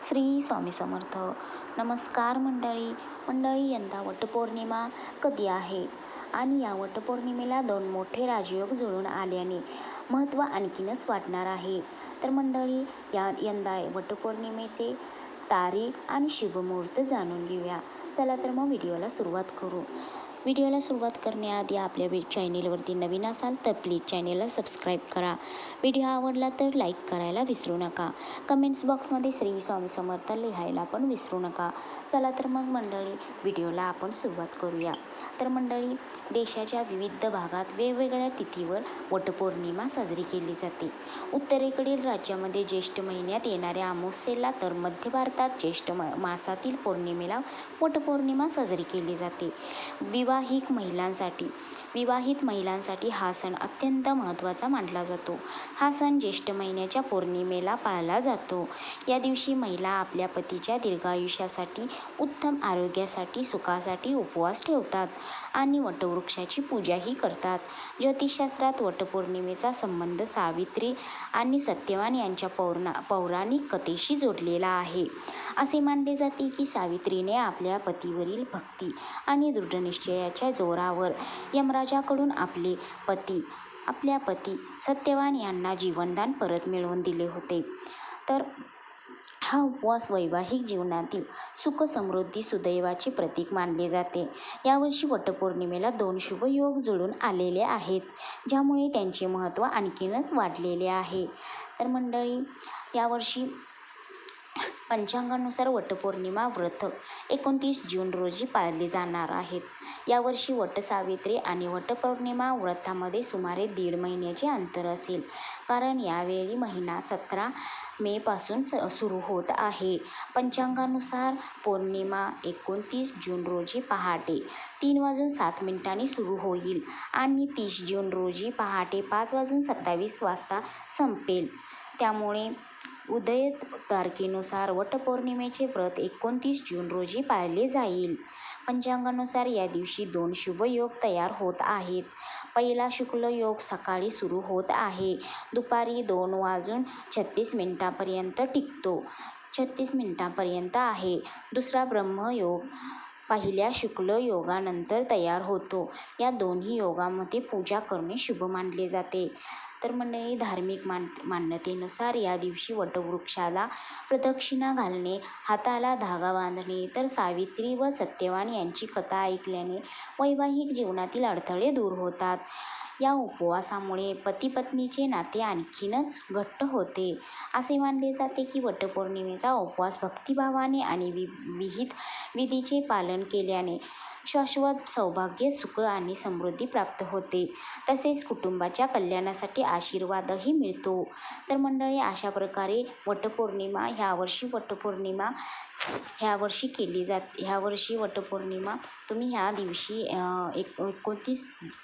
श्री स्वामी समर्थ. नमस्कार मंडळी, यंदा वटपौर्णिमा कधी आहे आणि या वटपौर्णिमेला 2 मोठे राजयोग जुळून आल्याने महत्त्व आणखीनच वाढणार आहे. तर मंडळी, यंदा वटपौर्णिमेचे तारीख आणि शुभमुहूर्त जाणून घेऊया. चला तर मग व्हिडिओला सुरुवात करू. व्हिडिओला सुरुवात करण्याआधी आपल्या चॅनेलवरती नवीन असाल तर प्लीज चॅनेलला सबस्क्राईब करा. व्हिडिओ आवडला तर लाईक करायला विसरू नका. कमेंट्स बॉक्समध्ये श्री स्वामी समर्थ लिहायला पण विसरू नका. चला तर मग मंडळी, व्हिडिओला आपण सुरुवात करूया. तर मंडळी, देशाच्या विविध भागात वेगवेगळ्या तिथीवर वटपौर्णिमा साजरी केली जाते. उत्तरेकडील राज्यामध्ये ज्येष्ठ महिन्यात येणाऱ्या अमावास्येला तर मध्य भारतात ज्येष्ठ मासातील पौर्णिमेला वटपौर्णिमा साजरी केली जाते. विवाहित महिलांसाठी हा सण अत्यंत महत्त्वाचा मानला जातो. हा सण ज्येष्ठ महिन्याच्या पौर्णिमेला पाळला जातो. या दिवशी महिला आपल्या पतीच्या दीर्घायुष्यासाठी, उत्तम आरोग्यासाठी, सुखासाठी उपवास ठेवतात आणि वटवृक्षाची पूजाही करतात. ज्योतिषशास्त्रात वटपौर्णिमेचा संबंध सावित्री आणि सत्यवान यांच्या पौराणिक कथेशी जोडलेला आहे. असे मानले जाते की सावित्रीने आपल्या पतीवरील भक्ती आणि दृढनिश्चयाच्या जोरावर यमराजाकडून आपल्या पती सत्यवान यांना जीवनदान परत मिळवून दिले होते. तर हा उपवास वैवाहिक जीवनातील सुख, समृद्धी, सुदैवाचे प्रतीक मानले जाते. यावर्षी वटपौर्णिमेला 2 शुभ योग जुळून आलेले आहेत, ज्यामुळे त्यांचे महत्त्व आणखीनच वाढलेले आहे. तर मंडळी, यावर्षी पंचांगानुसार वटपौर्णिमा व्रत 29 जून रोजी पाळले जाणार आहेत. यावर्षी वटसावित्री आणि वटपौर्णिमा व्रतामध्ये सुमारे 1.5 महिन्याचे अंतर असेल, कारण यावेळी महिना 17 मेपासून सुरू होत आहे. पंचांगानुसार पौर्णिमा 29 जून रोजी पहाटे 3:07 सुरू होईल आणि 30 जून रोजी पहाटे 5:27 संपेल. त्यामुळे उदय तारखेनुसार वटपौर्णिमेचे व्रत 29 जून रोजी पाळले जाईल. पंचांगानुसार या दिवशी 2 शुभ योग तयार होत आहेत. पहिला शुक्ल योग सकाळी सुरू होत आहे, दुपारी 2:36 टिकतो. 36 मिनिटांपर्यंत आहे. दुसरा ब्रह्मयोग पहिल्या शुक्ल योगानंतर तयार होतो. या दोन्ही योगामध्ये पूजा करणे शुभ मानले जाते. तर मंडळी, धार्मिक मान्यतेनुसार या दिवशी वटवृक्षाला प्रदक्षिणा घालणे, हाताला धागा बांधणे, तर सावित्री व सत्यवान यांची कथा ऐकल्याने वैवाहिक जीवनातील अडथळे दूर होतात. या उपवासामुळे पती-पत्नीचे नाते आणखीनच घट्ट होते. असे मानले जाते की वटपौर्णिमेचा उपवास भक्तिभावाने आणि विहित विधीचे पालन केल्याने शाश्वत सौभाग्य, सुख आणि समृद्धी प्राप्त होते. तसेच कुटुंबाच्या कल्याणासाठी आशीर्वादही मिळतो. तर मंडळी, अशा प्रकारे वटपौर्णिमा ह्यावर्षी वटपौर्णिमा तुम्ही ह्या दिवशी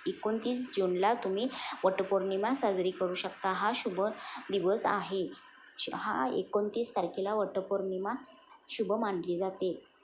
29 जूनला तुम्ही वटपौर्णिमा साजरी करू शकता. हा शुभ दिवस आहे. 29 तारखेला वटपौर्णिमा शुभ मानली जाते.